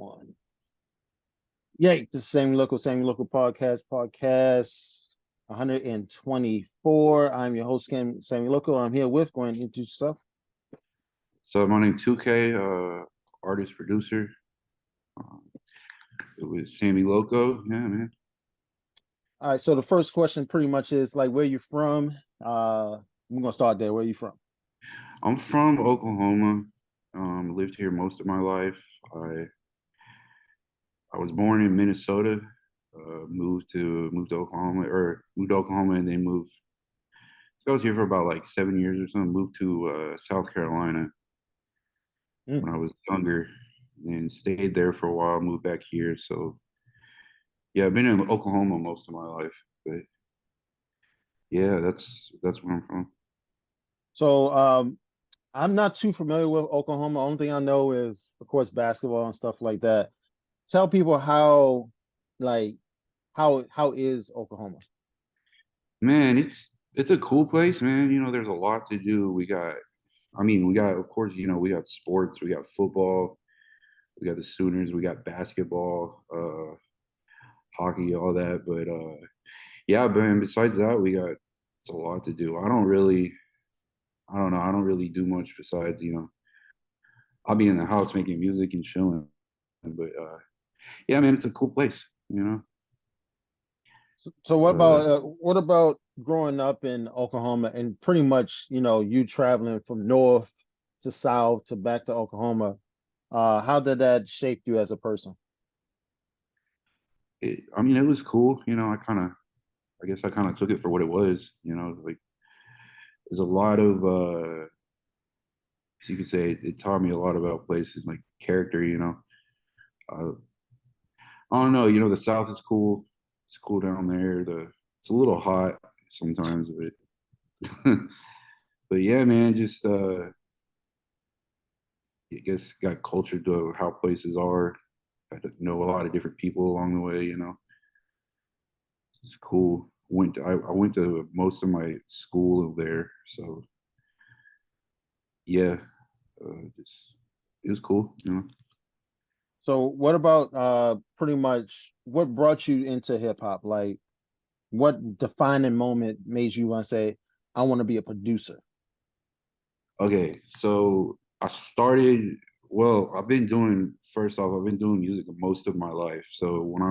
One. Yay, the same local podcast 124. I'm your host, Sammy Loco. I'm here with, going to introduce yourself. So my name's 2K, artist, producer. Um, it was Sammy Loco. Yeah, man. All right, so the first question pretty much is like where you from? We're gonna start there. Where you from? I'm from Oklahoma. Lived here most of my life. I was born in Minnesota. Moved to Oklahoma, or moved to Oklahoma, and then moved. I was here for about like 7 years or something. Moved to South Carolina Mm. when I was younger, and stayed there for a while. Moved back here. So yeah, I've been in Oklahoma most of my life. But yeah, that's where I'm from. So I'm not too familiar with Oklahoma. Only thing I know is, of course, basketball and stuff like that. Tell people like, how is Oklahoma? Man, it's a cool place, man. There's a lot to do. We got, of course, we got sports, we got football, we got the Sooners, we got basketball, hockey, all that. But yeah, but besides that, it's a lot to do. I don't know, I don't really do much besides, I'll be in the house making music and chilling. But yeah, man, it's a cool place. So It's what about growing up in Oklahoma and pretty much, you traveling from north to south to back to Oklahoma? How did that shape you as a person? it was cool. I guess I kind of took it for what it was. Like there's a lot of so you could say it taught me a lot about places like character. uh, I don't know, the South is cool. It's cool down there. It's a little hot sometimes, but but yeah, man, just I guess got cultured to how places are. Got to know a lot of different people along the way. It's cool. I went to most of my school there, so yeah, just it was cool. So what about pretty much what brought you into hip hop? Like what defining moment made you want to say, I want to be a producer? Okay, so first off, I've been doing music most of my life. So when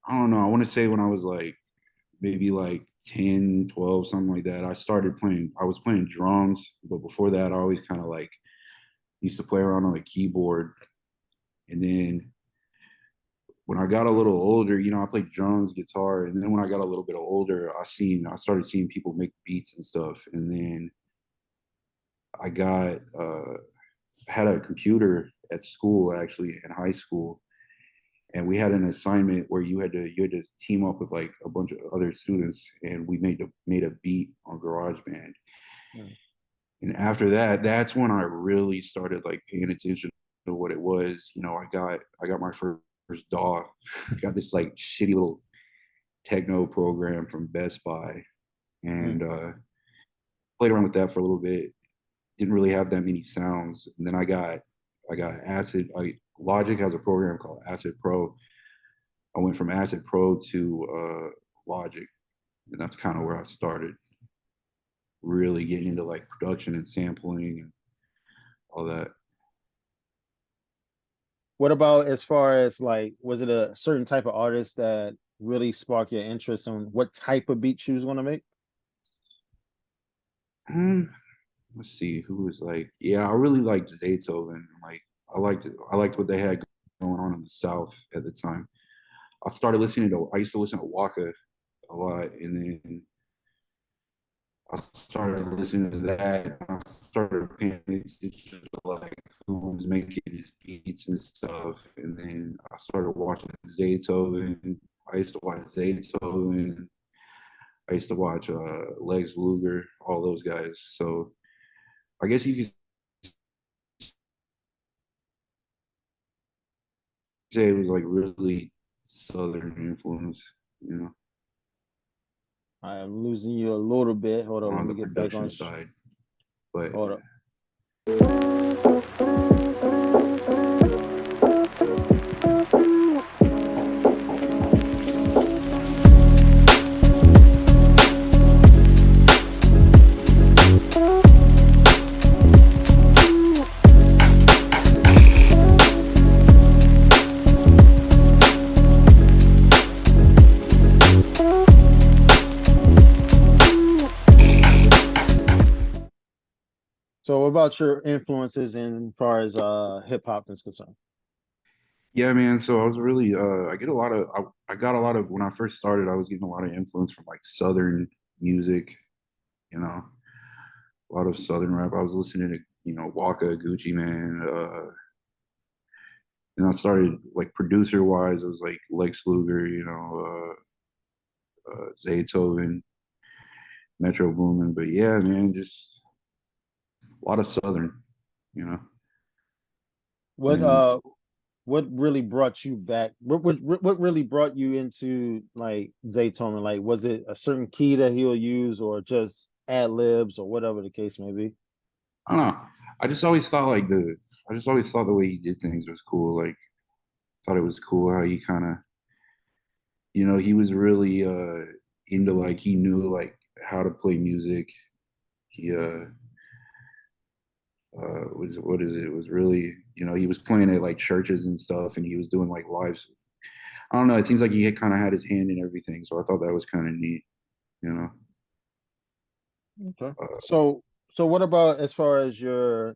I don't know, I want to say when I was like maybe like 10, 12, something like that, I was playing drums, but before that, I always kind of like used to play around on the keyboard. And then when I got a little older, I played drums, guitar, and then when I got a little bit older, I started seeing people make beats and stuff. And then I got had a computer at school, actually in high school, and we had an assignment where you had to team up with like a bunch of other students, and we made a beat on GarageBand. Mm. And after that, that's when I really started like paying attention to what it was. I got my first DAW. Got this like shitty little techno program from Best Buy, Mm. and played around with that for a little bit. Didn't really have that many sounds, and then I got Acid. Logic has a program called Acid Pro. I went from Acid Pro to Logic, and that's kind of where I started really getting into like production and sampling and all that. What about as far as like, was it a certain type of artist that really sparked your interest on what type of beat you was going to make? Um, let's see who was like. Yeah, I really liked Zaytoven. Like I liked what they had going on in the South at the time. I used to listen to Waka a lot, and then I started listening to that. And I started paying attention to like who was making his beats and stuff. And then I started watching Zaytoven. I used to watch Zaytoven. I used to watch Lex Luger, all those guys. So I guess you could say it was like really Southern influence, I am losing you a little bit. Hold on, let on me the get back on. production side. But Hold up. about your influences in far as hip hop is concerned? Yeah, man. So I was really I get a lot of I got a lot of when I first started, I was getting a lot of influence from like Southern music, you know, a lot of Southern rap. I was listening to, Waka, Gucci Man, and I started like producer wise, it was like Lex Luger, Zaytoven, Metro Boomin. But yeah, man, just a lot of Southern, you know. What And uh what really brought you back? What really brought you into like Zaytoven? Like, was it a certain key that he'll use, or just ad libs, or whatever the case may be? I don't know. I just always thought like I just always thought the way he did things was cool. Like thought it was cool how he kind of, he was really into like he knew like how to play music. He was what is it? Was really, he was playing at like churches and stuff and he was doing like lives. I don't know, it seems like he had kind of had his hand in everything. So I thought that was kind of neat, you know. Okay. Uh, So what about as far as your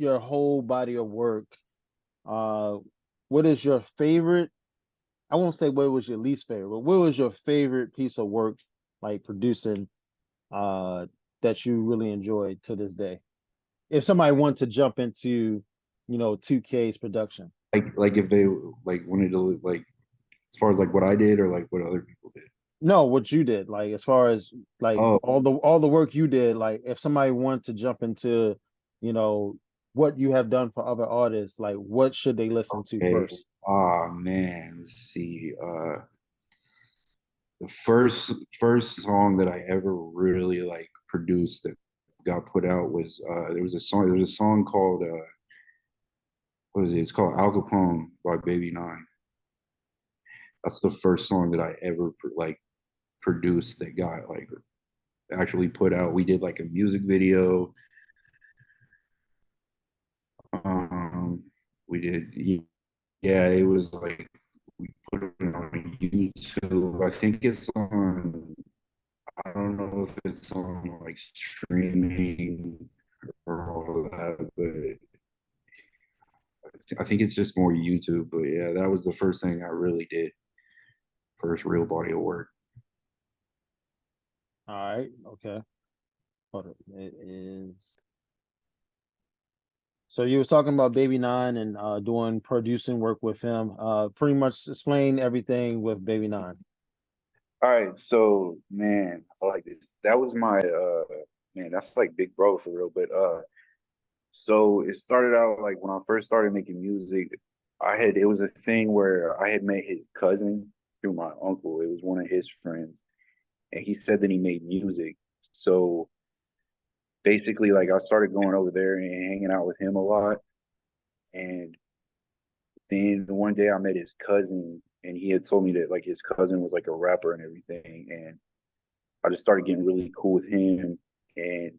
whole body of work? Uh, what is your favorite? I won't say what was your least favorite, but what was your favorite piece of work, like producing, uh, that you really enjoyed to this day? If somebody wanted to jump into, 2K's production. like if they like wanted to like as far as like what I did or like what other people did. No, what you did, like as far as like Oh, all the work you did, like if somebody wanted to jump into, you know, what you have done for other artists, like what should they listen to okay. first? Ah man, let's see. The first song that I ever really like produced that got put out was there was a song called what is it? It's called Al Capone by Baby Nine. That's the first song that I ever like produced that got like actually put out. We did like a music video. Um, we did yeah, it was like we put it on YouTube. I think it's on I don't know if it's on like streaming or all of that, but I think it's just more YouTube. But yeah, that was the first thing I really did, first real body of work. All right, okay. Hold it. It is. So you was talking about Baby Nine and doing producing work with him. Pretty much explain everything with Baby Nine. All right, so man, I like this. That was my man, that's like big bro for real. But so it started out like when I first started making music, it was a thing where I had met his cousin through my uncle. It was one of his friends, and he said that he made music. So basically, like I started going over there and hanging out with him a lot. And then one day I met his cousin, and he had told me that like his cousin was like a rapper and everything. And I just started getting really cool with him. And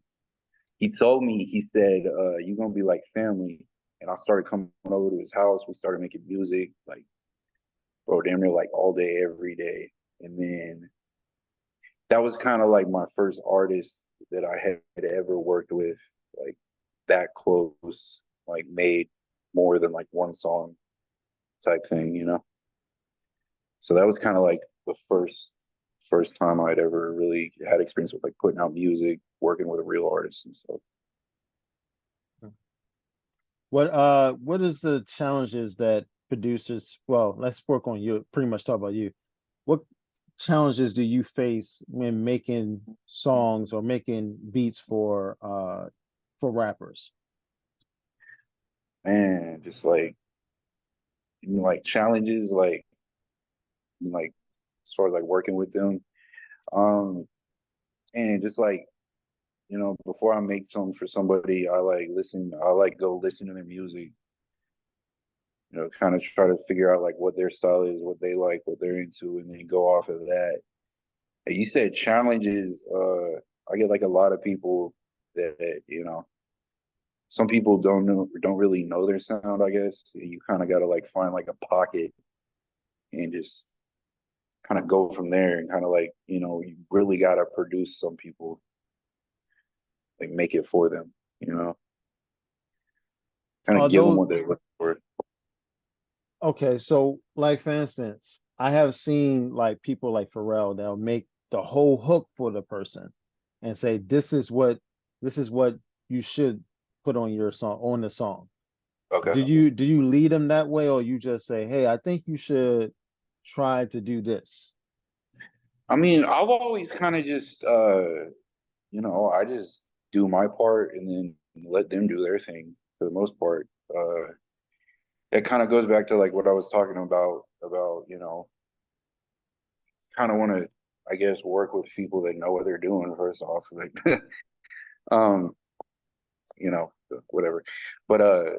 he told me, he said, "You're gonna be like family." And I started coming over to his house. We started making music, like bro, damn near like all day, every day. And then that was kind of like my first artist that I had ever worked with, like that close, like made more than like one song type thing, you know? So that was kind of like the first time I'd ever really had experience with like putting out music, working with a real artist and stuff. What is the challenges that producers, well, let's work on you, pretty much talk about you. What challenges do you face when making songs or making beats for rappers? Man, just like challenges, like as far as like working with them. Um and just like, before I make something for somebody, I like go listen to their music, kind of try to figure out like what their style is, what they like, what they're into, and then go off of that. And you said challenges, I get like a lot of people that, some people don't really know their sound, I guess. You kind of got to like find like a pocket and just kind of go from there and kind of like, you really got to produce some people, like make it for them. you know, kind of Are give them those what they're looking for. okay? So, like for instance, I have seen like people like Pharrell, they'll make the whole hook for the person and say, this is what you should put on your song on the song. Okay. Do you lead them that way, or you just say, hey, I think you should try to do this? I mean, I've always kind of just, I just do my part and then let them do their thing for the most part. It kind of goes back to like what I was talking about, kind of want to, I guess, work with people that know what they're doing first off, like, um, whatever. But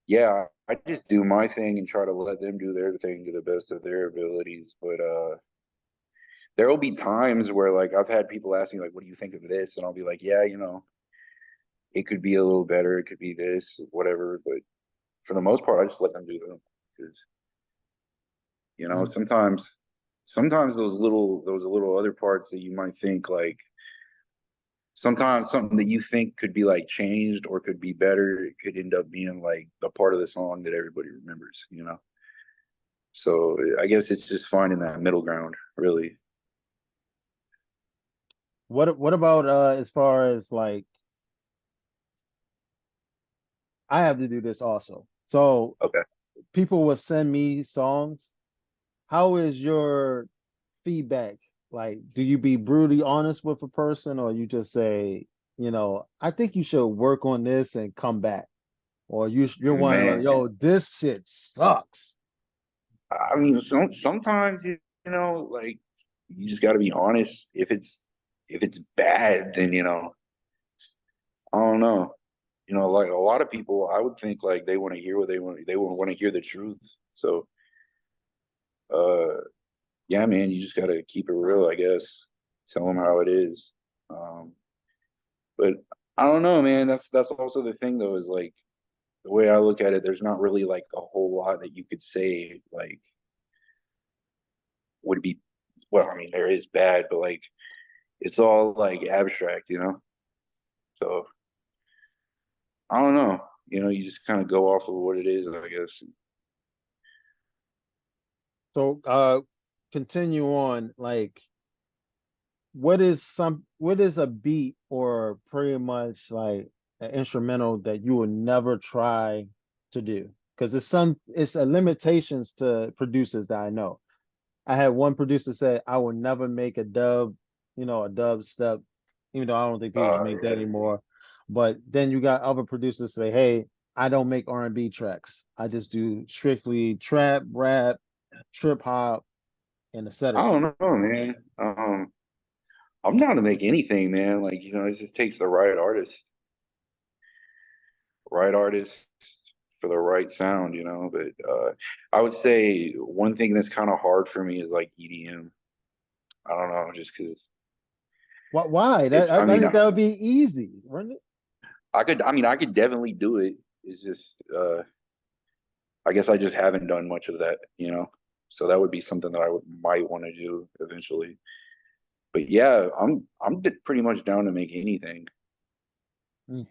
yeah, I just do my thing and try to let them do their thing to the best of their abilities. But there will be times where like I've had people ask me like, "What do you think of this?" And I'll be like, "Yeah, it could be a little better. It could be this, whatever." But for the most part, I just let them do them because Mm. sometimes those little other parts that you might think like sometimes something that you think could be like changed or could be better, it could end up being like a part of the song that everybody remembers. So I guess it's just finding that middle ground, really. What about as far as like I have to do this also. So Okay. people will send me songs. How is your feedback? Like, do you be brutally honest with a person, or you just say, I think you should work on this and come back, or you're one like, Man, yo, this shit sucks. I mean, sometimes like you just got to be honest. If it's bad, then I don't know. Like a lot of people, I would think like they want to hear what they want to hear the truth. So, uh, yeah, man, you just got to keep it real, I guess. Tell them how it is. Um, but I don't know, man. That's also the thing, though, is like the way I look at it. There's not really like a whole lot that you could say like would be. Well, I mean, there is bad, but like it's all like abstract. So I don't know. You just kind of go off of what it is, I guess. So continue on. Like, what is a beat or pretty much like an instrumental that you will never try to do? Because it's a limitations to producers that I know. I had one producer say, I will never make a dub, a dub step, even though I don't think people make that Yeah. anymore. But then you got other producers say, hey, I don't make R&B tracks. I just do strictly trap, rap, trip hop, and I etc. don't know, man. I'm down to make anything, man. Like, it just takes the right artist for the right sound. But I would say one thing that's kind of hard for me is like EDM. I don't know, just because Why? it's. I I mean, think that would be easy, wouldn't it? I could definitely do it. It's just, I guess I just haven't done much of that. So that would be something that might want to do eventually. But yeah, I'm pretty much down to make anything. Mm.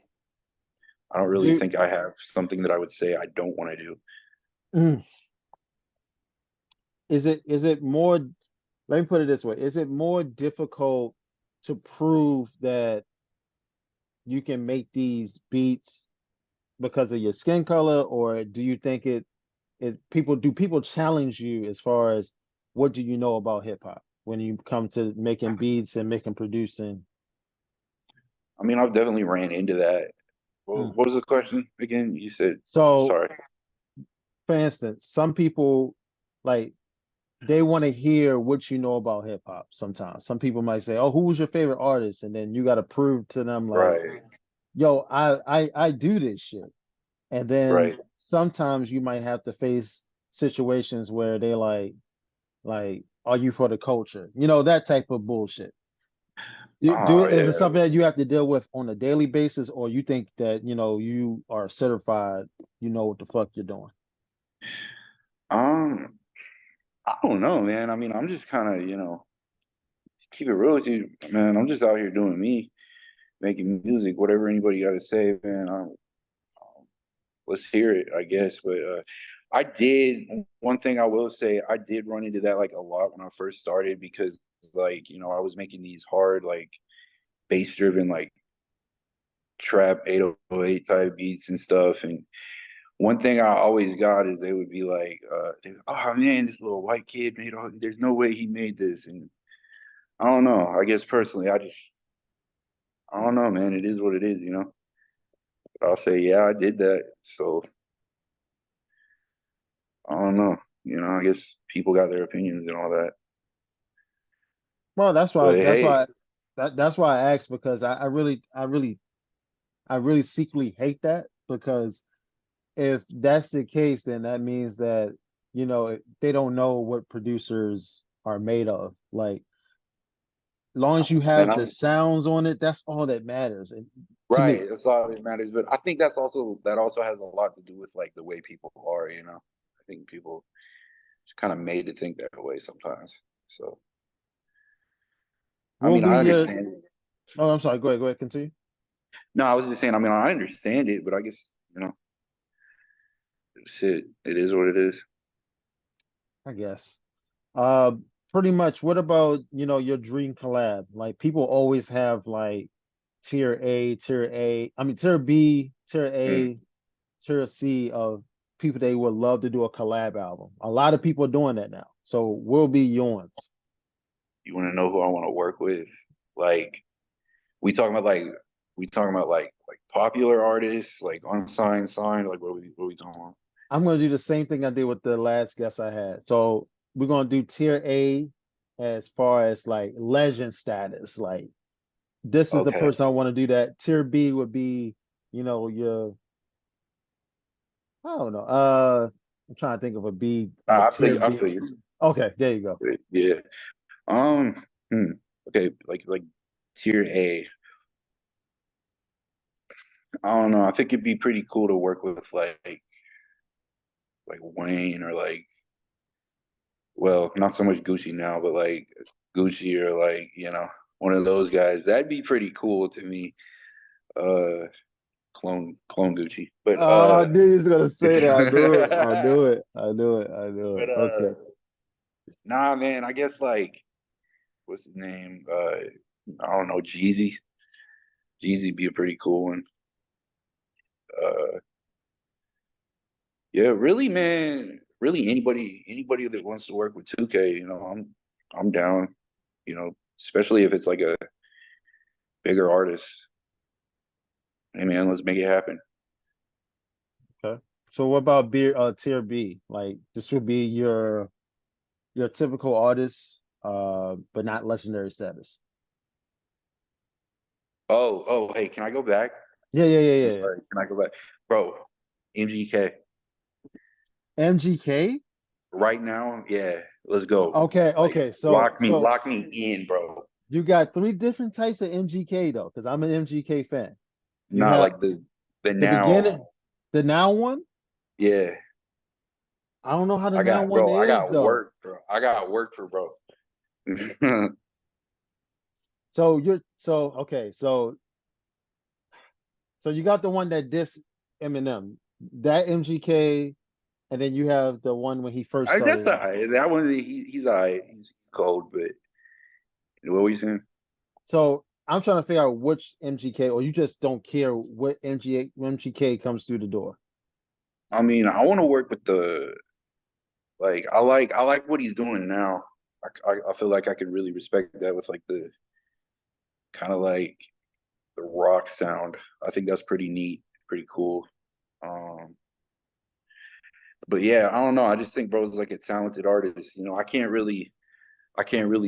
I don't really Do think I have something that I would say I don't want to do. mm, is it more, let me put it this way, is it more difficult to prove that you can make these beats because of your skin color, or do you think people challenge you as far as what do you know about hip hop when you come to making beats and making producing? I mean, I've definitely ran into that. Well, Mm. what was the question again? You said, So, sorry. for instance, some people like they want to hear what you know about hip hop sometimes. Some people might say, "Oh, who was your favorite artist?" And then you got to prove to them like, Right, "Yo, I do this shit." And then right. sometimes you might have to face situations where they like, are you for the culture? That type of bullshit. Oh Is it yeah. something that you have to deal with on a daily basis, or you think that you are certified, you know what the fuck you're doing? Um, I don't know, man. I mean, I'm just kind of, keep it real with you, man. I'm just out here doing me. making music. Whatever anybody got to say, man. Let's hear it, I guess. But I did one thing I will say, I did run into that like a lot when I first started because like, I was making these hard like bass driven like trap 808 type beats and stuff. And one thing I always got is they would be like, oh man, this little white kid made all there's no way he made this. And I don't know. I guess personally, I don't know, man. It is what it is. I'll say, yeah, I did that. So I don't know. I guess people got their opinions and all that. Well, that's why But hey, that's why I asked because I really secretly hate that because if that's the case, then that means that, they don't know what producers are made of. Like, long as you man, have the I'm sounds on it, that's all that matters. And to me, right. That's all that matters. But I think that also has a lot to do with like the way people are. I think people just kind of made to think that way sometimes. So I will mean, be I your. understand it. Oh, I'm sorry. Go ahead, continue. No, I was just saying, I mean, I understand it, but I guess, shit, it is what it is. I guess. Uh, Pretty much. What about, your dream collab? Like, people always have like tier B, tier Mm. A, tier C of people they would love to do a collab album. A lot of people are doing that now. So will be yours. You want to know who I want to work with? Like, we talking about like, like popular artists, like unsigned, signed, like what we talking about? I'm gonna do the same thing I did with the last guest I had. So we're gonna do tier A as far as like legend status. Like, this is the Okay. person I want to do that. Tier B would be, your I don't know. I'm trying to think of a I tier feel I B. feel you. Okay, there you go. Yeah. Um. Hmm. Okay. Like tier A. I don't know. I think it'd be pretty cool to work with like Wayne or like, well, not so much Gucci now, but like Gucci or like, one of those guys. That'd be pretty cool to me. Uh, clone Gucci. But I knew he was gonna say that. I knew it. I knew it. I knew it. I knew it. but Okay. nah, man. I guess like what's his name? I don't know. Jeezy. Jeezy be a pretty cool one. Uh, yeah, really, man. Really, anybody that wants to work with 2K, I'm down. Especially if it's like a bigger artist. Hey, man, let's make it happen. Okay. So what about tier B? Like, this would be your typical artist, but not legendary status. Oh, hey, can I go back? Yeah, yeah, yeah, I'm yeah, yeah. sorry. Can I go back, bro? MGK MGK? right now. Yeah, let's go. Okay, Like, okay. So lock me in, bro. you got three different types of MGK though, because I'm an MGK fan. You Not have like the the now. beginning, the now one. Yeah, I don't know how the now one I is got though. work, bro. I got work for bro. So okay, so you got the one that diss Eminem, that MGK, and then you have the one when he first That's started all out. right. That one, he's all right. He's cold, but what were you saying? So I'm trying to figure out which MGK, or you just don't care what MGK comes through the door. I mean, I want to work with the like. I like what he's doing now. I feel like I could really respect that with like the kind of like the rock sound. I think that's pretty neat, pretty cool. Um, but yeah, I don't know. I just think bro's like a talented artist. I can't really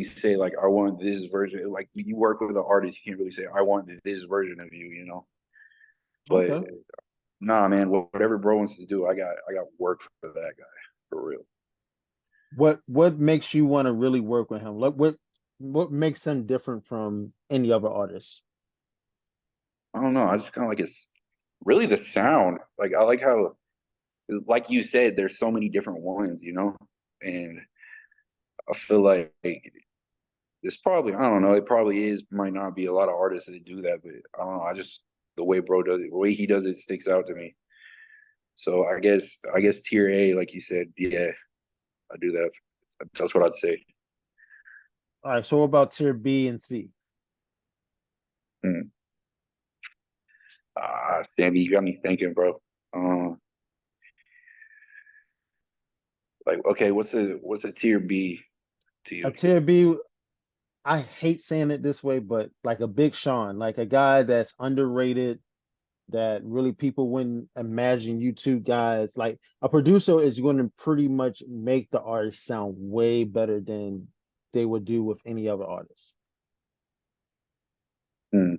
say like I want this version. Like when you work with an artist, you can't really say I want this version of you. But Okay. nah, man, whatever bro wants to do, I got work for that guy for real. What makes you want to really work with him? What makes him different from any other artist? I don't know. I just kind of like it's really the sound. Like I like how, like you said, there's so many different ones, and I feel like It's probably, I don't know, it probably is, might not be a lot of artists that do that, but I don't know. I just, the way bro does it, the way he does it sticks out to me. So I guess tier A, like you said, yeah, I do that. That's what I'd say. All right, so what about tier B and C? Hmm. Sammy, you got me thinking, bro. Like, okay, what's a tier B to A you? tier B, I hate saying it this way, but like a Big Sean, like a guy that's underrated, that really people wouldn't imagine you two guys. Like a producer is going to pretty much make the artist sound way better than they would do with any other artist. Hmm.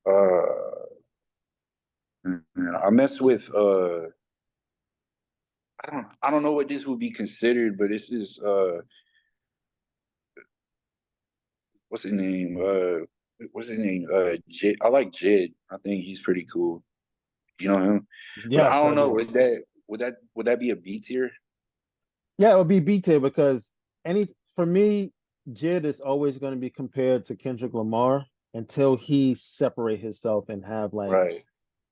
Uh, I mess with I don't know what this would be considered, but this is what's his name? What's his name? Jid. I like Jid. I think he's pretty cool. You know him? But I Yes, don't I know. do. Would that be a B tier? Yeah, it would be B tier because any for me, Jid is always going to be compared to Kendrick Lamar until he separate himself and have like Right.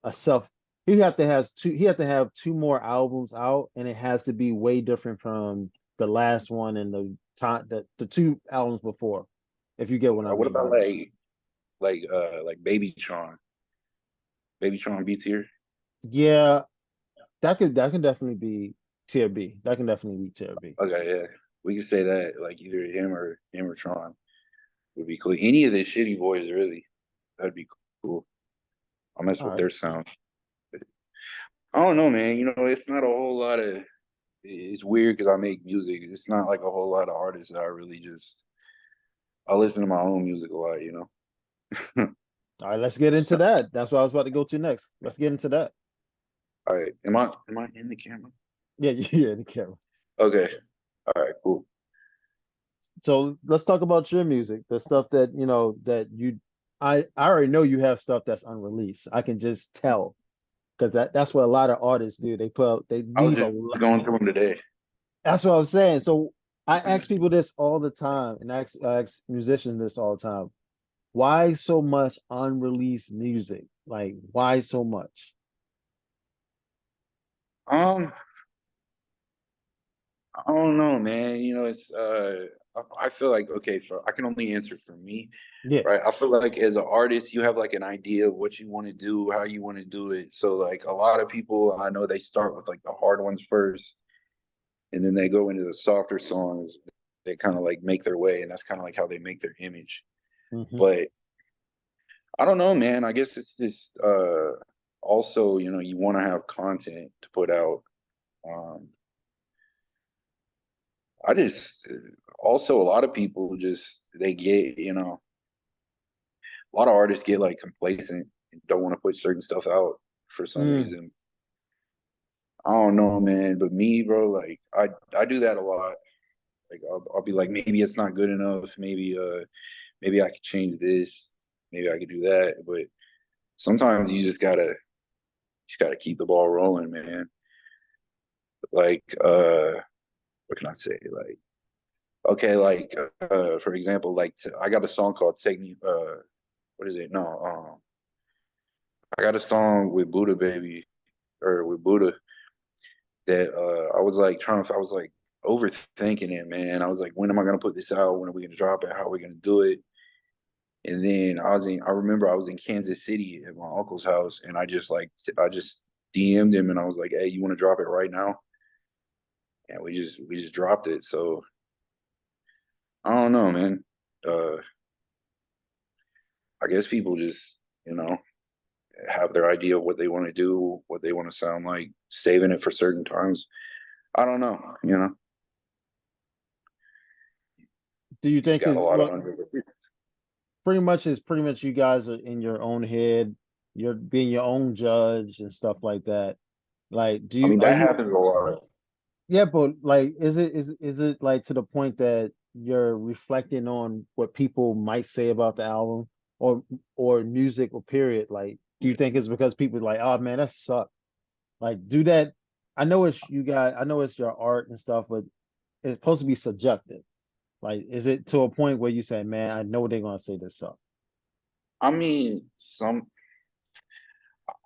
a self. He have to have two more albums out, and it has to be way different from the last one and the two albums before. If you get what I What mean by about that. like Baby Tron? Baby Tron B tier? Yeah, that can definitely be tier B. That can definitely be tier B. Okay, yeah. We could say that like either him or Tron would be cool. Any of the shitty boys really. That'd be cool. I mess All with right. their sound. But I don't know, man. It's not a whole lot of. It's weird because I make music. It's not like a whole lot of artists that I really just. I listen to my own music a lot. All right, let's get into So, that. That's what I was about to go to next. Let's get into that. all right, am I in the camera? Yeah, yeah, the camera. Okay, all right, cool. So let's talk about your music, the stuff that that you. I already know you have stuff that's unreleased. I can just tell because that's what a lot of artists do. They I was leave a just lot. going through them today. That's what I'm saying. So I ask people this all the time, and I ask musicians this all the time. Why so much unreleased music? Like, why so much? Um, I don't know, man. It's I feel like okay, I can only answer for me, Yeah. right? I feel like as an artist, you have like an idea of what you want to do, how you want to do it. So like a lot of people I know they start with like the hard ones first, and then they go into the softer songs. They kind of like make their way, and that's kind of like how they make their image. Hmm. But I don't know, man. I guess it's just also, you want to have content to put out. Um, I just also a lot of people just they get, a lot of artists get like complacent and don't want to put certain stuff out for some Mm. reason. I don't know, man, but me, bro, like I do that a lot. Like I'll be like maybe it's not good enough, maybe I could change this, maybe I could do that, but sometimes you just gotta keep the ball rolling, man. Like what can I say? Like okay, like for example, like I got a song called "Take Me." What is it? No, I got a song with Buddha Baby or with Buddha that I was like I was like overthinking it, man. I was like, when am I gonna put this out? When are we gonna drop it? How are we gonna do it? And then I remember I was in Kansas City at my uncle's house, and I just DM'd him, and I was like, hey, you want to drop it right now? And we just dropped it. So I don't know, man. Uh, I guess people just have their idea of what they want to do, what they want to sound like, saving it for certain times. I don't know. Do you Just think got a is lot of what under. pretty much you guys are in your own head, you're being your own judge and stuff like that. Like, I mean, are that you happens a lot. yeah, but like is it like to the point that you're reflecting on what people might say about the album or music or period? Like, do you think it's because people like, oh man, that sucked? Like, do that. I know it's you guys, I know it's your art and stuff, but it's supposed to be subjective. Like, is it to a point where you say, man, I know they're gonna say this sucks? I mean,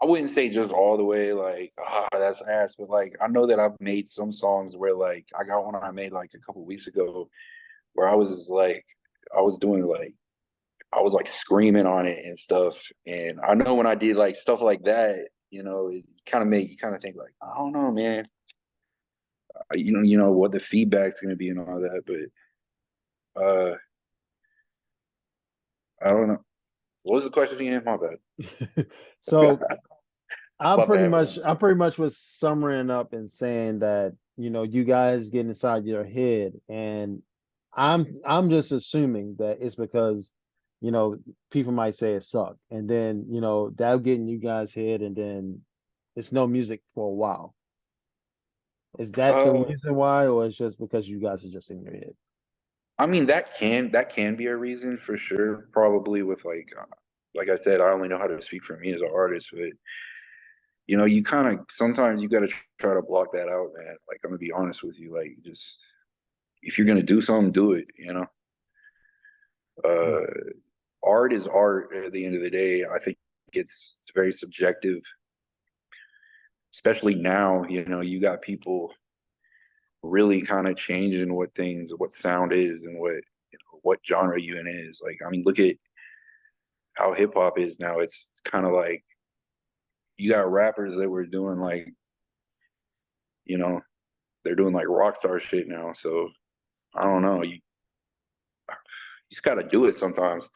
I wouldn't say just all the way like, that's ass, but like I know that I've made some songs where like I got one I made like a couple weeks ago where I was doing like I was like screaming on it and stuff. And I know when I did like stuff like that, it kind of make you kind of think like, I don't know, man. You know what the feedback's gonna be and all that, but I don't know. What was the question again? My bad. So My bad for that. I pretty much was summing up and saying that, you guys get inside your head, and I'm just assuming that it's because, you know, people might say it sucked, and then, that'll get in you guys' head, and then it's no music for a while. Is that the Uh, reason why, or it's just because you guys are just in your head? I mean that can be a reason for sure. Probably with like I said, I only know how to speak for me as an artist, but you kind of sometimes you got to try to block that out, man. Like I'm gonna be honest with you, like just if you're gonna do something, do it. Mm, Uh, art is art at the end of the day. I think it's very subjective, especially now. You got people really kind of changing what sound is, and what genre you in is. Like, I mean, look at how hip hop is now. It's kind of like you got rappers that were doing like, you know, they're doing like rock star shit now. So I don't know. You just got to do it sometimes,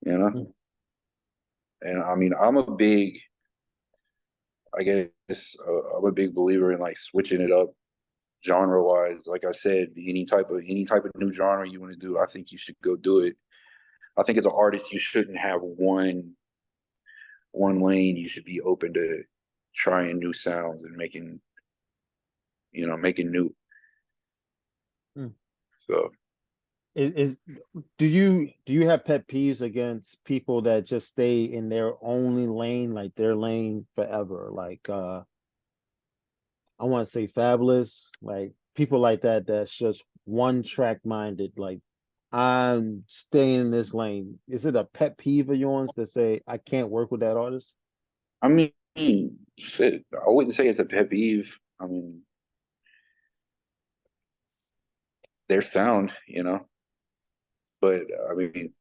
you know. mm. And I mean, I guess, I'm a big believer in like switching it up genre wise. Like I said, any type of new genre you want to do, I think you should go do it. I think as an artist, you shouldn't have one lane. You should be open to trying new sounds and making new. Mm. So Is do you have pet peeves against people that just stay in their only lane, like their lane forever? Like, I want to say Fabulous, like people like that that's just one track minded, like I'm staying in this lane. Is it a pet peeve of yours that say I can't work with that artist? I mean, shit, I wouldn't say it's a pet peeve. I mean, their sound, but I mean,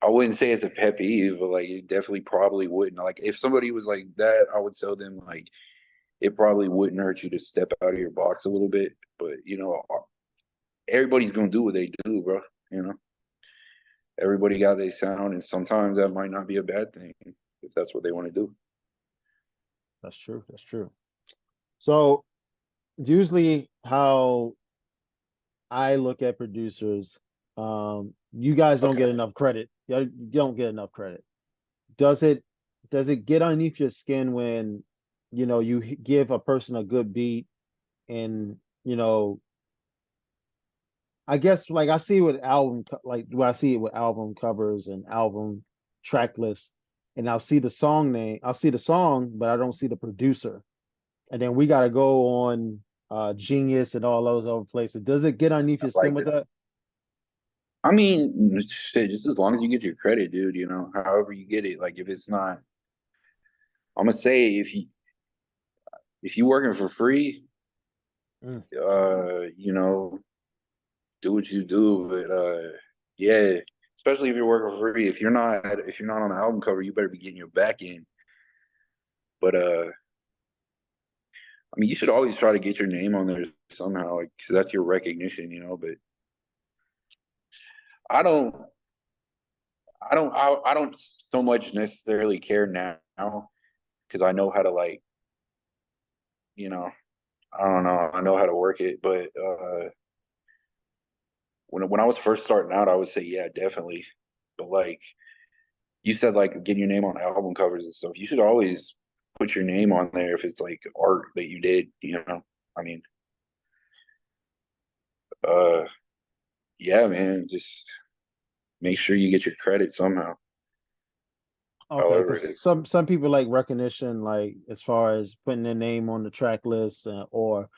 I wouldn't say it's a pet peeve, but like it definitely probably wouldn't. Like if somebody was like that, I would tell them like it probably wouldn't hurt you to step out of your box a little bit. But everybody's gonna do what they do, bro. You know, everybody got their sound, and sometimes that might not be a bad thing if that's what they want to do. That's true. That's true. So usually how I look at producers, you guys don't Okay. get enough credit. You don't get enough credit. Does it does it get underneath your skin when you give a person a good beat, and I guess, like, I see with like, do I see it with album covers and album track lists, and I'll see the song, but I don't see the producer, and then we got to go on Genius and all those other places. Does it get underneath I your skin like with it. that? I mean, shit, just as long as you get your credit, dude. However you get it. Like if it's not, I'm gonna say if you working for free, Mm, you know, do what you do. But yeah, especially if you're working for free. If you're not on the album cover, you better be getting your back in. But I mean, you should always try to get your name on there somehow, like, because that's your recognition. But I don't, I don't so much necessarily care now because I know how to like, you know, I don't know, I know how to work it. But when I was first starting out, I would say yeah, definitely. But like you said, like getting your name on album covers and stuff, you should always put your name on there if it's like art that you did. I mean, uh, yeah, man, just make sure you get your credit somehow, okay, however because it is. some people like recognition, like as far as putting their name on the track list, or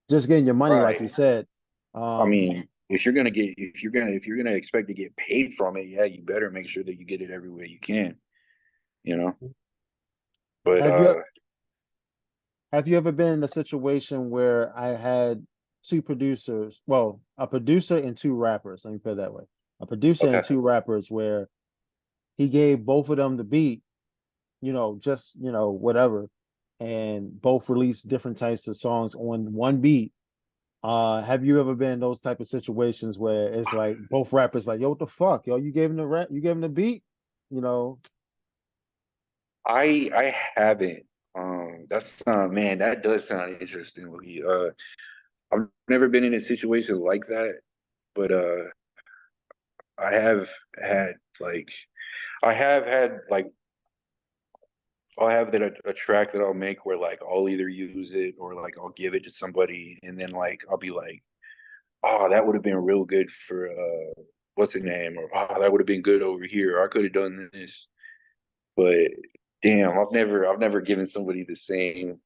just getting your money, like Right. you said. I Um, mean, if you're gonna expect to get paid from it, yeah, you better make sure that you get it every way you can, you know. But have you have you ever been in a situation where I had two producers, well, a producer and two rappers, let me put it that way. A producer and okay. two rappers where he gave both of them the beat, just, whatever, and both released different types of songs on one beat. Have you ever been in those type of situations where it's like both rappers like, yo, what the fuck, yo, you gave him the beat, you know? I haven't. That's man, that does sound interesting, Louis. I've never been in a situation like that, but I have had like I have had like I'll have that a track that I'll make where like I'll either use it or like I'll give it to somebody and then like I'll be like, oh, that would have been real good for what's the name? Or oh, that would have been good over here. Or I could have done this. But damn, I've never given somebody the same.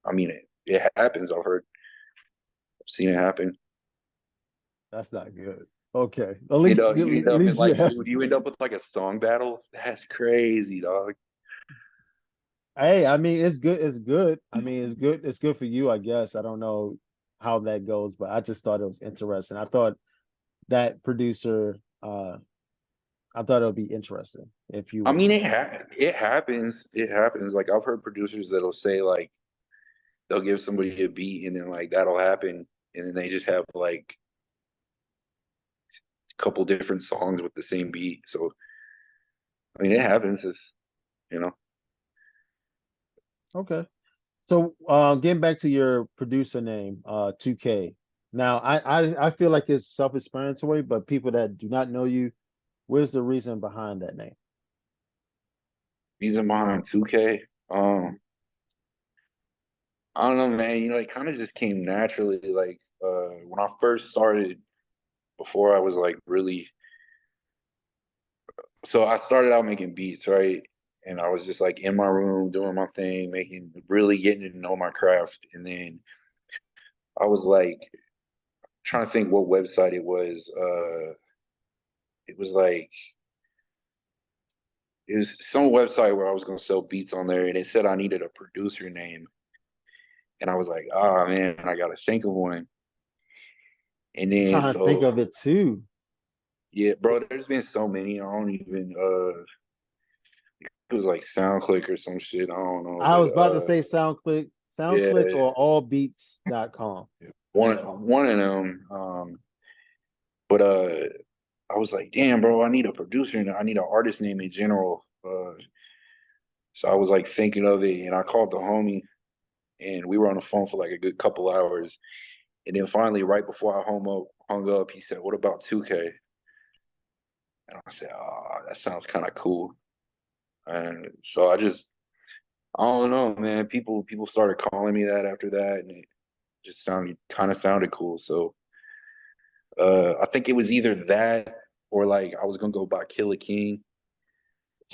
I mean it happens. I've seen it happen. That's not good. Okay, at You least know, at you end up in least you like have. you end up with like a song battle. That's crazy, dog. Hey, I mean, it's good. It's good. I mean, it's good. It's good for you, I guess. I don't know how that goes, but I just thought it was interesting. I thought that producer, I thought it would be interesting if you I would mean, do it happens. It happens. Like I've heard producers that'll say like they'll give somebody a beat and then like that'll happen, and then they just have like a couple different songs with the same beat. So I mean, it happens. It's you know. that. Okay. So, getting back to your producer name, 2K. Now, I feel like it's self-explanatory, but people that do not know you, where's the reason behind that name? Reason behind 2K. I don't know, man. You know, it kind of just came naturally. Like when I first started, before I was like really. So I started out making beats, right? And I was just like in my room doing my thing, making really getting to know my craft. And then I was like trying to think what website it was. It was like it was some website where I was gonna sell beats on there, and it said I needed a producer name. And I was like, oh man, I gotta think of one. And I'm then trying to think so of it too. yeah, bro, there's been so many. I don't even it was like SoundClick or some shit. I don't know, I but was about to say SoundClick, yeah, SoundClick or allbeats.com. one of them. But I was like, damn, bro, I need a producer and I need an artist name in general. So I was like thinking of it, and I called the homie, and we were on the phone for like a good couple hours. And then finally, right before I hung up, he said, "What about 2K?" And I said, "Oh, that sounds kind of cool." And so I don't know, man. People started calling me that after that, and it just sounded cool. So I think it was either that or like I was gonna go by Killer King,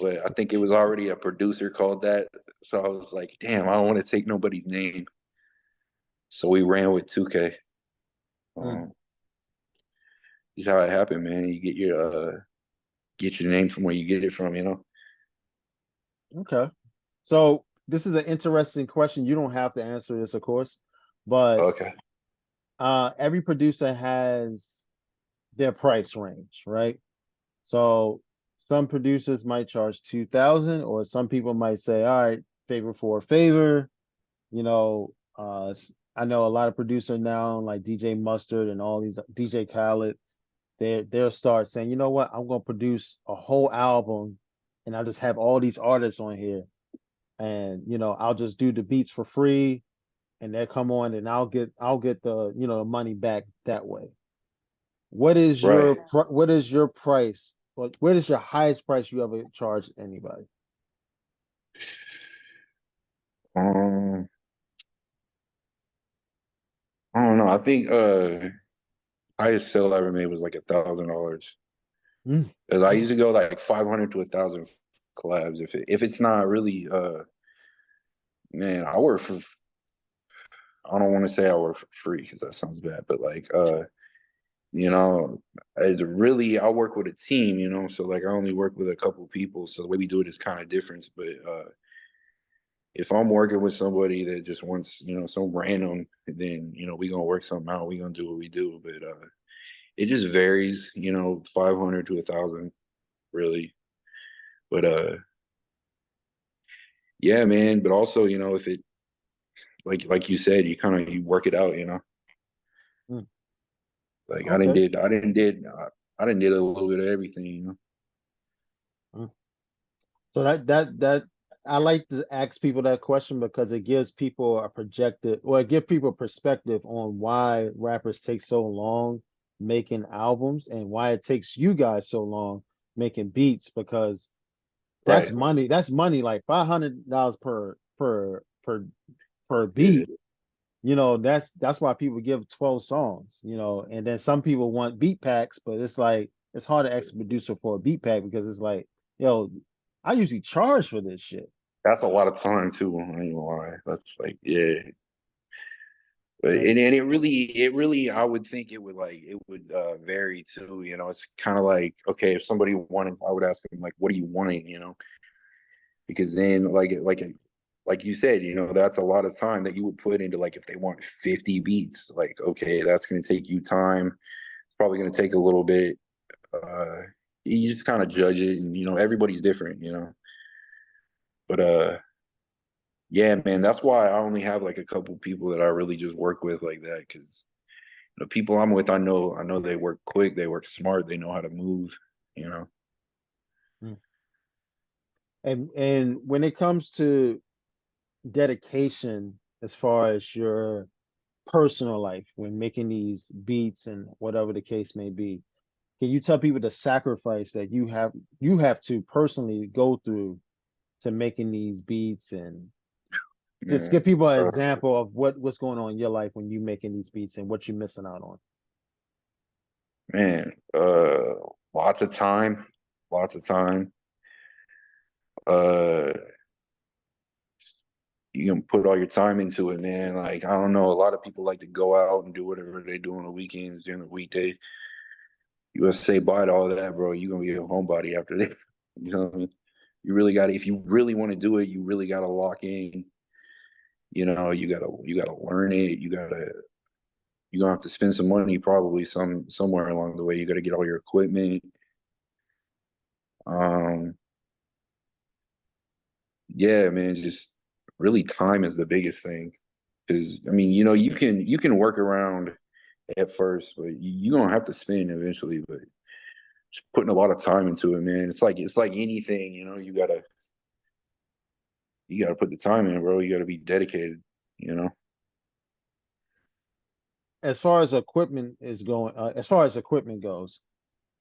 but I think it was already a producer called that. So I was like, damn, I don't want to take nobody's name. So we ran with 2K. Hmm. Um, is how it happened, man. You get your name from where you get it from, you know? Okay. So this is an interesting question. You don't have to answer this, of course, but Okay. every producer has their price range, right? So some producers might charge 2,000, or some people might say, all right, favor for a favor. I know a lot of producers now, like DJ Mustard and all these DJ Khaled, they'll start saying, you know what, I'm gonna produce a whole album and I'll just have all these artists on here. And I'll just do the beats for free and they'll come on and I'll get the the money back that way. Right. What is your price? What is your highest price you ever charged anybody? Um, I don't know. I think highest sale I ever made was like $1,000. Mm. Because I usually go like 500 to 1,000 collabs. If it's not really man, I work for I don't want to say I work for free because that sounds bad, but like you know, it's really I work with a team, you know, so like I only work with a couple people, so the way we do it is kind of different. But if I'm working with somebody that just wants, you know, some random, then you know we gonna work something out. We gonna do what we do, but it just varies, you know, 500 to 1,000, really. But yeah, man. But also, you know, if it like you said, you kind of you work it out, you know. Mm, Like okay. I didn't did a little bit of everything, you know. Mm. So that I like to ask people that question because it gives people a projected or it gives people perspective on why rappers take so long making albums and why it takes you guys so long making beats because Right. that's money like $500 per Yeah. beat. You know, that's why people give 12 songs, you know, and then some people want beat packs, but it's like it's hard to ask a producer for a beat pack because it's like, yo, I usually charge for this shit. That's a lot of time too. I ain't gonna lie. That's like, yeah. But Like, and it really I would think it would like it would vary too, you know. It's kind of like, okay, if somebody wanted, I would ask them like, what are you wanting, you know? Because then like you said, you know, that's a lot of time that you would put into like if they want 50 beats, like okay, that's gonna take you time. It's probably gonna take a little bit. Uh you just kind of judge it, and you know, everybody's different, you know. But yeah, man, that's why I only have like a couple people that I really just work with like that, because the people I'm with, I know they work quick, they work smart, they know how to move, you know. mm. And when it comes to dedication as far as your personal life when making these beats and whatever the case may be, can you tell people the sacrifice that you have to personally go through to making these beats and just Yeah. give people an Uh, example of what's going on in your life when you making these beats and what you're missing out on. man, lots of time, lots of time. Uh, you can put all your time into it, man. Like I don't know, a lot of people like to go out and do whatever they do on the weekends during the weekday. You gotta say bye to all that, bro. You're gonna be a homebody after that. You know what I mean? You really got to, if you really want to do it, you really got to lock in. You know, you gotta learn it. You're gonna have to spend some money probably somewhere along the way. You got to get all your equipment. Um, yeah, man, just really time is the biggest thing. Because I mean, you know, you can work around at first, but you're gonna have to spend eventually. But just putting a lot of time into it, man. It's like anything, you know. You gotta put the time in, bro. You gotta be dedicated, you know. As far as equipment is going, as far as equipment goes,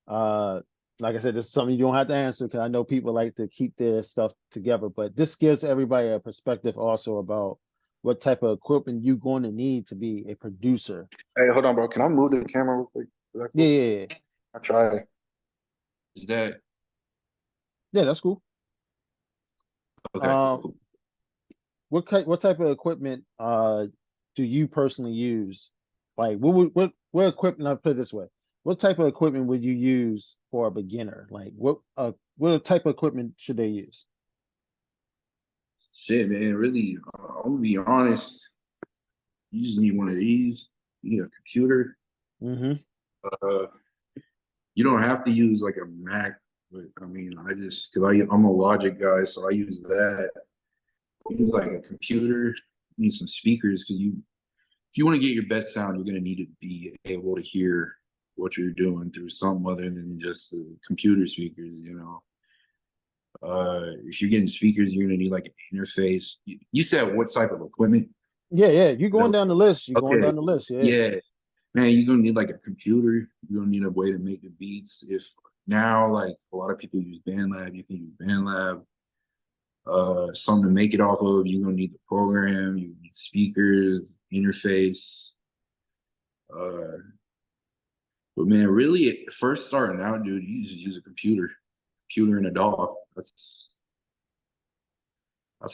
uh, like I said, this is something you don't have to answer because I know people like to keep their stuff together, but this gives everybody a perspective also about what type of equipment you're going to need to be a producer. Hey, hold on, bro. Can I move the camera real quick? Is that Yeah, cool? yeah, yeah. I try. Is that Yeah, that's cool. okay? Um, Cool. what type of equipment do you personally use? Like what equipment, I'll put it this way. What type of equipment would you use for a beginner? Like what type of equipment should they use? Shit, man. Really, I'm gonna be honest. You just need one of these. You need a computer. Mm-hmm. Uh, you don't have to use like a Mac, but I mean, I just because I'm a Logic guy, so I use that. You use like a computer. You need some speakers because you if you want to get your best sound, you're gonna need to be able to hear what you're doing through something other than just the computer speakers, you know. If you're getting speakers, you're gonna need like an interface. You said what type of equipment? Yeah, yeah. You're Is that going down the list. You're going okay? down the list. Yeah. Yeah, man, you're gonna need like a computer. You're gonna need a way to make the beats. If now, like a lot of people use BandLab, you can use BandLab. Something to make it off of. You're gonna need the program. You need speakers, interface. Uh, but man, really, first starting out, dude, you just use a computer and a DAW. That's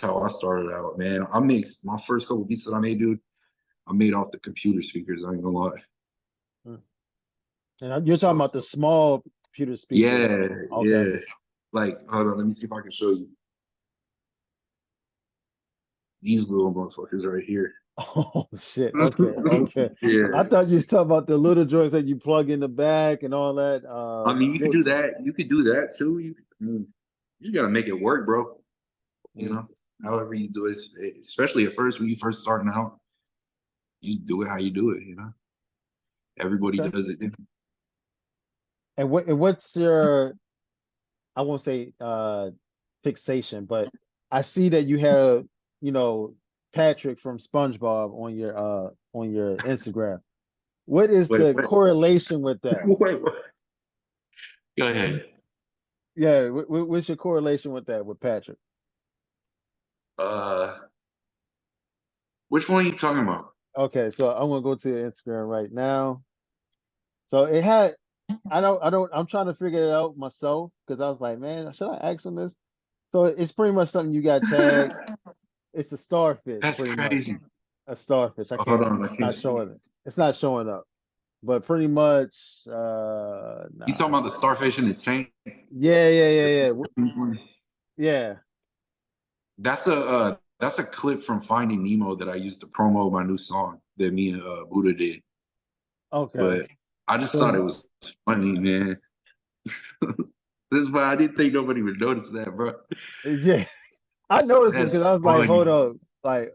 how I started out, man. I mixed my first couple beats that I made, dude. I made off the computer speakers. I ain't gonna lie. Mm. And you're talking So about the small computer speakers. yeah, Okay. yeah. Like, hold on, let me see if I can show you these little motherfuckers right here. Oh shit. Okay. Okay. I Yeah. thought you was talking about the little joints that you plug in the back and all that. I mean, you could do that. You could do that too. You gotta make it work, bro. You mm, know, however you do it, especially at first when you first starting out, you just do it how you do it. You know, everybody okay. does it. What's your, I won't say fixation, but I see that you have, you know, Patrick from SpongeBob on your Instagram. What is Wait, the wait, correlation with that? wait, wait. Go ahead. Yeah, what's your correlation with that with Patrick? Uh, which one are you talking about? Okay, so I'm gonna go to your Instagram right now. So it had, I'm trying to figure it out myself because I was like, man, should I ask him this? So it's pretty much something you got tagged. It's a starfish, That's pretty much. crazy. A starfish. I Oh, hold can't, on, I it's can't not see. showing it. It's not showing up. But pretty much, You nah. talking about the starfish in the tank? Yeah, yeah, yeah, yeah. Yeah. That's a clip from Finding Nemo that I used to promo my new song that me and Buddha did. Okay. But I just thought So it was funny, man. This is why I didn't think nobody would notice that, bro. yeah, I noticed it because I That's was like, hold funny. up, like,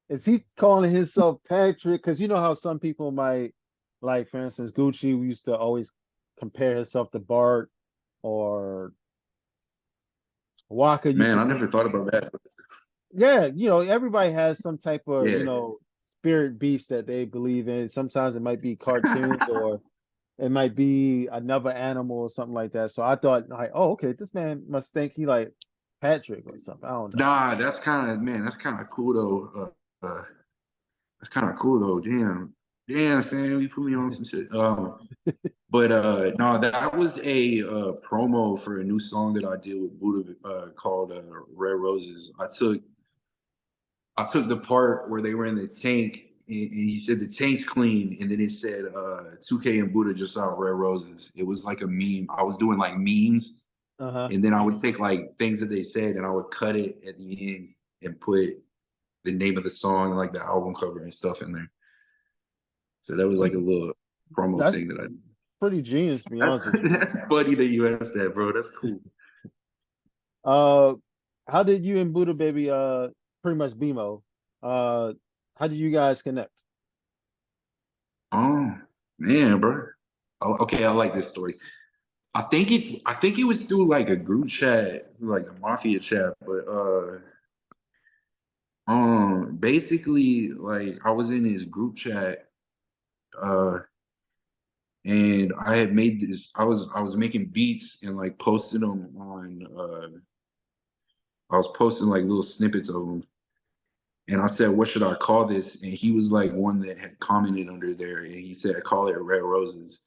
is he calling himself Patrick? Because you know how some people might, like, for instance, Gucci used to always compare himself to Bart, or Waka used Man, to I never thought about that. yeah, you know, everybody has some type of, you Yeah. know, spirit beast that they believe in. Sometimes it might be cartoons or it might be another animal or something like that. So I thought like, oh, okay, this man must think he like Patrick or something. I don't know. Nah, that's kind of man, that's kind of cool though. That's kind of cool though. Damn. Damn, Sam, you put me on some shit. But no, that was a promo for a new song that I did with Buddha called Red Roses. I took the part where they were in the tank and he said the tank's clean, and then it said 2K and Buddha just saw Red Roses. It was like a meme. I was doing like memes, Uh-huh. and then I would take like things that they said and I would cut it at the end and put the name of the song, like the album cover and stuff in there. So that was like a little promo That's thing that I did. pretty genius to be honest That's with you. that's funny that you asked that, bro. That's cool. Uh how did you and Buddha Baby pretty much BMO? How did you guys connect? Oh man, bro. Oh, okay, I like this story. I think it was through like a group chat, like a mafia chat, but basically like I was in his group chat uh and I had made this I was making beats and like posted them on I was posting like little snippets of them. And I said, what should I call this? And he was like one that had commented under there and he said, call it Red Roses.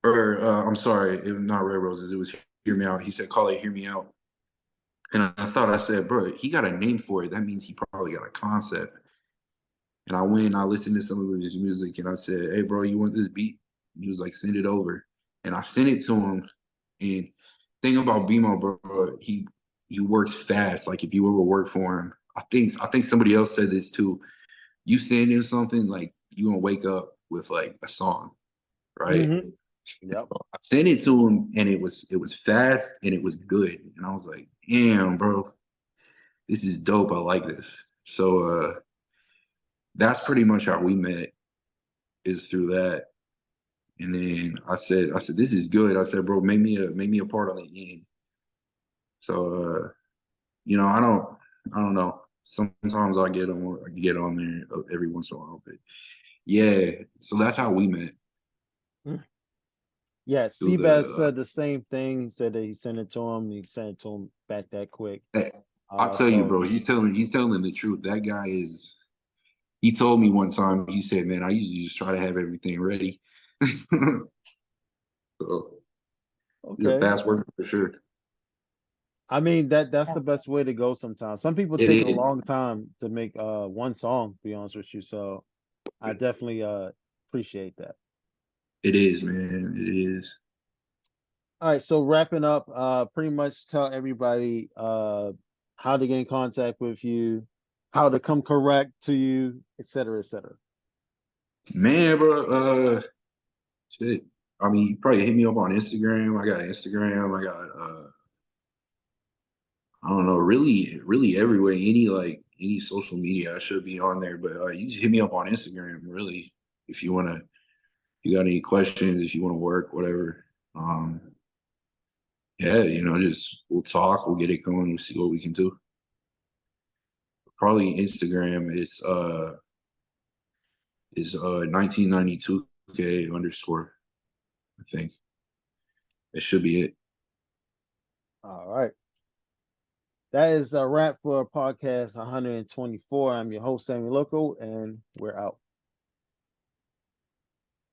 Or I'm sorry, it was not Red Roses, it was Hear Me Out. He said, call it Hear Me Out. And I thought, I said, bro, he got a name for it. That means he probably got a concept. And I went and I listened to some of his music and I said, hey, bro, you want this beat? And he was like, send it over. And I sent it to him. And thing about BMO, bro, he works fast. Like if you ever work for him, I think somebody else said this too. You send him something like you gonna wake up with like a song, right? Mm-hmm. Yep. I sent it to him and it was fast and it was good. And I was like, damn, bro, this is dope. I like this. So that's pretty much how we met is through that. And then I said, this is good. I said, bro, make me a part on the end. So I don't know. Sometimes I get on there every once in a while, but yeah. So that's how we met Mm. Yeah, through Seabass the. said the same thing. He said that he sent it to him. He sent it to him back that quick. I'll tell you, So bro. He's telling the truth. That guy is. He told me one time. He said, "Man, I usually just try to have everything ready." So he's a okay. fast worker for sure. I mean that's the best way to go sometimes. Some people It take a is. long time to make one song, to be honest with you. So I definitely appreciate that. It is, man. It is. All right, so wrapping up, pretty much tell everybody how to get in contact with you, how to come correct to you, et cetera, et cetera. Man, bro, shit. I mean, you probably hit me up on Instagram. I got Instagram. I got I don't know, really everywhere. Any social media, I should be on there. But you just hit me up on Instagram, really, if you wanna. You got any questions? If you want to work, whatever. Um, yeah, just we'll talk. We'll get it going. We'll see what we can do. Probably Instagram is 1992 k underscore. I think that should be it. All right. That is a wrap for podcast 124. I'm your host, Sammy Loco, and we're out.